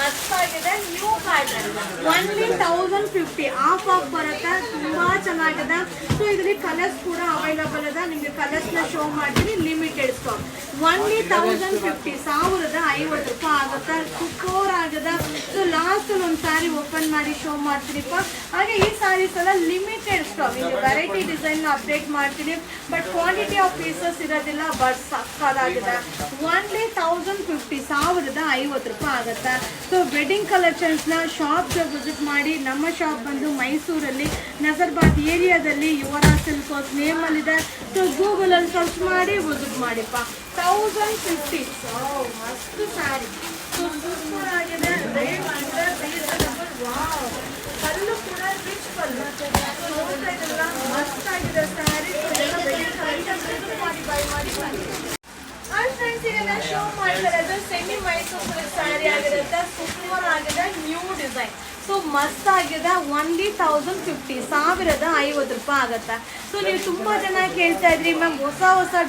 ಮಸ್ತ್ ಆಗಿದೆ new pattern only 1050 of ಬರುತ್ತೆ ತುಂಬಾ ಚೆನ್ನಾಗಿದೆ ಸೊ ಇದರಲ್ಲಿ ಕಲರ್ಸ್ ಕೂಡ ಅವೈಲಬಲ್ ಇದೆ ನಿಮಗೆ ಕಲರ್ಸ್ ನ ಶೋ ಮಾಡ್ತೀನಿ ಲಿಮಿಟೆಡ್ ಸ್ಟಾಕ್ ಓನ್ಲಿ 1050 1050 ಆಗುತ್ತೆ ಸೂಪರ್ ಆಗಿದೆ ಸೊ ಲಾಸ್ಟ್ ಒಂದು ಸ್ಯಾರಿ ಓಪನ್ ಮಾಡಿ ಶೋ ಮಾಡ್ತೀನಿಪ್ಪ ಹಾಗೆ ಈ ಸ್ಯಾರೀಸ್ ಎಲ್ಲ ಲಿಮಿಟೆಡ್ ಸ್ಟಾಕ್ ಇದು ವೆರೈಟಿ ಡಿಸೈನ್ ಅಪ್ಡೇಟ್ ಮಾಡ್ತೀನಿ ಬಟ್ ಕ್ವಾಂಟಿಟಿ ಆಫ್ ಪೀಸಸ್ ಇರೋದಿಲ್ಲ ಬಟ್ ಸಕ್ಕದಾಗಿದೆ ಓನ್ಲಿ 1050 1050 ಆಗುತ್ತೆ ಸೊ ವೆಡ್ಡಿಂಗ್ ಕಲೆಕ್ಷನ್ಸ್ ನ ಶಾಪ್ ವಿಸಿಟ್ ಮಾಡಿ ನಮ್ಮ ಶಾಪ್ ಬಂದು ಮೈಸೂರಲ್ಲಿ ನಜರ್ಬಾದ್ ಏರಿಯಾದಲ್ಲಿ ಯುವರಾಜ್ ಸಿಲ್ಕ್ ಹೌಸ್ ನೇಮ್ ಅಲ್ಲಿ ಇದೆ ಸೊ ಗೂಗಲ್ ಅಲ್ಲಿ ಸರ್ಚ್ ಮಾಡಿ ವಿಸಿಟ್ ಮಾಡಿಪ್ಪ 1050 ಮಸ್ತ್ ಸ್ಯಾರಿ ಸೊ ಸೂಪರ್ ಆಗಿದೆ ರೇಟ್ ಕೂಡ ರೀಸನಬಲ್ ವಾವ್ ಕಲ್ಲು ಕೂಡ ರಿಚ್ ಕಲ್ಲು ನೋಡ್ತಾ ಇದ್ರಲ್ಲ ಮಸ್ತ್ ಆಗಿದೆ ಸ್ಯಾರಿ ಮಾಡಿ ಬೈ ಮಾಡಿ ಫ್ರೆಂಡ್ಸ್ ಈಗ ನಾನು ಶೋ ಮಾಡ್ತಿರೋದು ಸೆಮಿ ಮೈಸೂರು ಸ್ಯಾರಿ ಆಗಿರುತ್ತೆ ಸೂಪರ್ ಆಗಿದೆ ನ್ಯೂ ಡಿಸೈನ್ ಸೊ ಮಸ್ತ್ ಆಗಿದೆ ಓನ್ಲಿ 1050 1050 ಆಗುತ್ತೆ ಸೊ ನೀವು ತುಂಬಾ ಜನ ಕೇಳ್ತಾ ಇದ್ರಿ ಮ್ಯಾಮ್ ಹೊಸ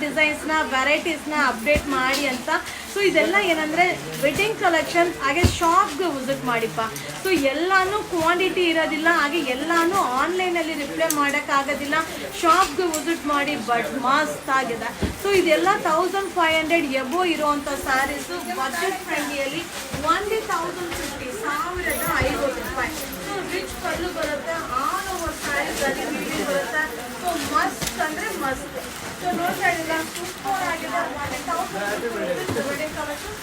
ಡಿಸೈನ್ಸ್ನ ವೆರೈಟೀಸ್ನ ಅಪ್ಡೇಟ್ ಮಾಡಿ ಅಂತ ಸೊ ಇದೆಲ್ಲ ಏನಂದ್ರೆ ವೆಡ್ಡಿಂಗ್ ಕಲೆಕ್ಷನ್ ಹಾಗೆ ಶಾಪ್ಗೆ ವಿಸಿಟ್ ಮಾಡಿಪ್ಪ ಸೊ ಎಲ್ಲಾನು ಕ್ವಾಂಟಿಟಿ ಇರೋದಿಲ್ಲ ಹಾಗೆ ಎಲ್ಲಾನು ಆನ್ಲೈನಲ್ಲಿ ರಿಪ್ಲೈ ಮಾಡೋಕ್ಕಾಗೋದಿಲ್ಲ ಶಾಪ್ಗೆ ವಿಸಿಟ್ ಮಾಡಿ ಬಟ್ ಮಸ್ತ್ ಆಗಿದೆ ಸೊ ಇದೆಲ್ಲ 1500 ಎಬೋ ಇರುವಂಥ ಸ್ಯಾರೀಸು ಬಜೆಟ್ ಫ್ರೆಂಡ್ಲಿಯಲ್ಲಿ ಓನ್ಲಿ 1050 1050 ಸೊ ರಿಚ್ ಕಲ್ಲು ಬರುತ್ತೆ ಆಲ್ ಓವರ್ ಸ್ಯಾರೀಸಲ್ಲಿ ವೀಡಿಯೋ ಬರುತ್ತೆ ಸೊ ಮಸ್ತ್ ಅಂದರೆ ಮಸ್ತ್ ಸೊ ನೋಡ್ತಾ ಇದ್ದೀರಾ ಸೂಪರ್ ಆಗಿದೆ ವೆಡ್ಡಿಂಗ್ ಕಲೆಕ್ಷನ್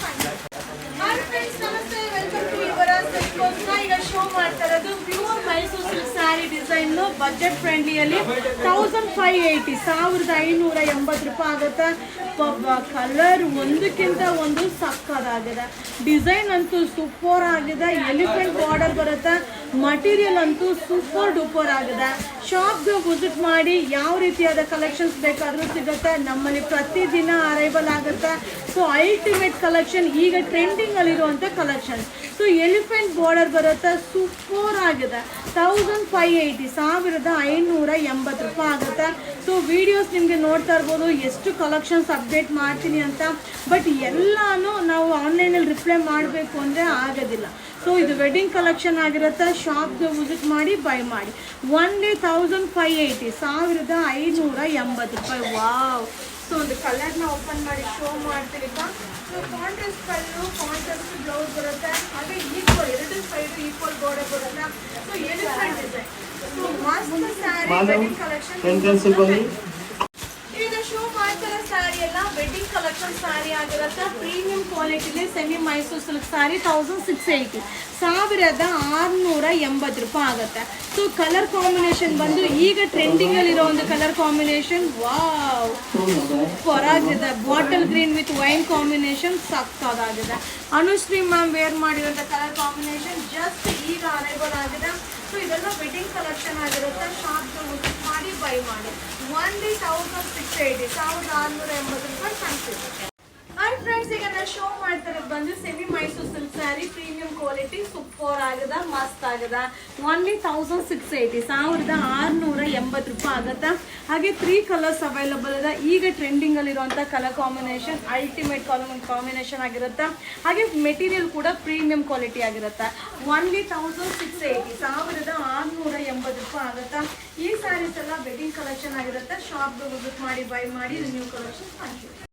ಹಾಯ್ ಫ್ರೆಂಡ್ಸ್ ನಮಸ್ತೆ welcome to Yuvaraj silk house ಈಗ ಶೋ ಮಾಡ್ತಾ ಇರೋದು pure Mysore silk sari design budget ಫ್ರೆಂಡ್ಲಿಯಲ್ಲಿ 1580 ಆಗುತ್ತೆ ಕಲರ್ ಒಂದಕ್ಕಿಂತ ಒಂದು ಸಕ್ಕದಾಗಿದೆ ಡಿಸೈನ್ ಅಂತೂ ಸೂಪರ್ ಆಗಿದೆ ಎಲಿಫೆಂಟ್ ಬಾರ್ಡರ್ ಬರುತ್ತೆ ಮಟೀರಿಯಲ್ ಅಂತೂ ಸೂಪರ್ ಡೂಪರ್ ಆಗಿದೆ ಶಾಪ್ಗೆ ವಿಸಿಟ್ ಮಾಡಿ ಯಾವ ರೀತಿಯಾದ ಕಲೆಕ್ಷನ್ಸ್ ಬೇಕಾದರೂ ಸಿಗುತ್ತೆ ನಮ್ಮಲ್ಲಿ ಪ್ರತಿದಿನ ಅರೈವಲ್ ಆಗುತ್ತೆ ಸೊ ಅಲ್ಟಿಮೇಟ್ ಕಲೆಕ್ಷನ್ ಈಗ ಟ್ರೆಂಡಿಂಗ್ ಅಲ್ಲಿರುವಂಥ ಕಲೆಕ್ಷನ್ಸ್ ಸೊ ಎಲಿಫೆಂಟ್ ಬಾರ್ಡರ್ ಬರುತ್ತೆ ಸೂಪರ್ ಆಗಿದೆ 1580 ಆಗುತ್ತೆ ಸೊ ವಿಡಿಯೋಸ್ ನಿಮಗೆ ನೋಡ್ತಾ ಇರ್ಬೋದು ಎಷ್ಟು ಕಲೆಕ್ಷನ್ಸ್ ಅಪ್ಡೇಟ್ ಮಾಡ್ತೀನಿ ಅಂತ ಬಟ್ ಎಲ್ಲಾನು ನಾವು ಆನ್ಲೈನಲ್ಲಿ ರಿಪ್ಲೈ ಮಾಡಬೇಕು ಅಂದರೆ ಆಗೋದಿಲ್ಲ ಸೊ ಇದು ವೆಡ್ಡಿಂಗ್ ಕಲೆಕ್ಷನ್ ಆಗಿರುತ್ತೆ ಶಾಪ್ಗೆ ವಿಸಿಟ್ ಮಾಡಿ ಬೈ ಮಾಡಿ ಓನ್ಲಿ 1580 ವಾವ್ ಸೊ ಒಂದು ಕಲರ್ನ ಓಪನ್ ಮಾಡಿ ಶೋ ಮಾಡ್ತೀನಿಪ್ಪ so contrast colour contrast blouse ಬರುತ್ತೆ ಹಾಗೆ ಈಕ್ವಲ್ ಎರಡು ಸೈಡ್ ಈಕ್ವಲ್ ಬಾರ್ಡರ್ ಬರುತ್ತೆ ಸೊ ಎಲಿಫೆಂಟ್ ಡಿಸೈನ್ ಸೊ ಮಸ್ತ್ ಸ್ಯಾರಿ ವೆಡ್ಡಿಂಗ್ ಕಲೆಕ್ಷನ್ ಈಗ ಶೋ ಮಾಡ್ತಾರೆ ಸ್ಯಾರಿ ಎಲ್ಲ ವೆಡ್ಡಿಂಗ್ ಕಲೆಕ್ಷನ್ ಸ್ಯಾರಿ ಆಗಿರುತ್ತೆ ಪ್ರೀಮಿಯಂ ಕ್ವಾಲಿಟಿಲಿ ಸೆಮಿ ಮೈಸೂರು ಸಿಲ್ಕ್ ಸ್ಯಾರಿ 1680 1680 ಆಗುತ್ತೆ ಸೊ ಕಲರ್ ಕಾಂಬಿನೇಷನ್ ಬಂದು ಈಗ ಟ್ರೆಂಡಿಂಗ್ ಅಲ್ಲಿರೋ ಒಂದು ಕಲರ್ ಕಾಂಬಿನೇಷನ್ ವಾವ್ ಸೂಪರ್ ಆಗಿದೆ bottle green with wine combination ಸಕ್ಕತ್ತಾಗಿದೆ ಅನುಶ್ರೀ ಮ್ಯಾಮ್ ವೇರ್ ಮಾಡಿರೋಂಥ ಕಲರ್ ಕಾಂಬಿನೇಷನ್ ಜಸ್ಟ್ ಈಗ ಅರೈವಲ್ ಆಗಿದೆ ಸೊ ಇದೆಲ್ಲ ವೆಡ್ಡಿಂಗ್ ಕಲೆಕ್ಷನ್ ಆಗಿರುತ್ತೆ ಶಾಪ್ಗೆ ವಿಸಿಟ್ ಮಾಡಿ ಬೈ ಮಾಡಿ ಓನ್ಲಿ 1680 1680 ಹಾಯ್ ಫ್ರೆಂಡ್ಸ್ ಈಗ ನಾನು ಶೋ ಮಾಡ್ತಾರೆ ಬಂದು semi Mysore silk sari premium quality super ಆಗಿದೆ ಮಸ್ತ್ ಆಗಿದೆ ಓನ್ಲಿ 1680 1680 ಆಗುತ್ತೆ ಹಾಗೆ 3 ಕಲರ್ಸ್ ಅವೈಲಬಲ್ ಇದೆ ಈಗ ಟ್ರೆಂಡಿಂಗ್ ಅಲ್ಲಿರುವಂಥ ಕಲರ್ ಕಾಂಬಿನೇಷನ್ ಅಲ್ಟಿಮೇಟ್ ಕಾಂಬಿನೇಷನ್ ಆಗಿರುತ್ತೆ ಹಾಗೆ ಮೆಟೀರಿಯಲ್ ಕೂಡ ಪ್ರೀಮಿಯಂ ಕ್ವಾಲಿಟಿ ಆಗಿರುತ್ತೆ ಓನ್ಲಿ 1680 1680 ಆಗುತ್ತೆ ಈ ಸ್ಯಾರೀಸ್ ಎಲ್ಲ ವೆಡ್ಡಿಂಗ್ ಕಲೆಕ್ಷನ್ ಆಗಿರುತ್ತೆ ಶಾಪ್ಗೆ ವಿಸಿಟ್ ಮಾಡಿ ಬೈ ಮಾಡಿ ನ್ಯೂ ಕಲೆಕ್ಷನ್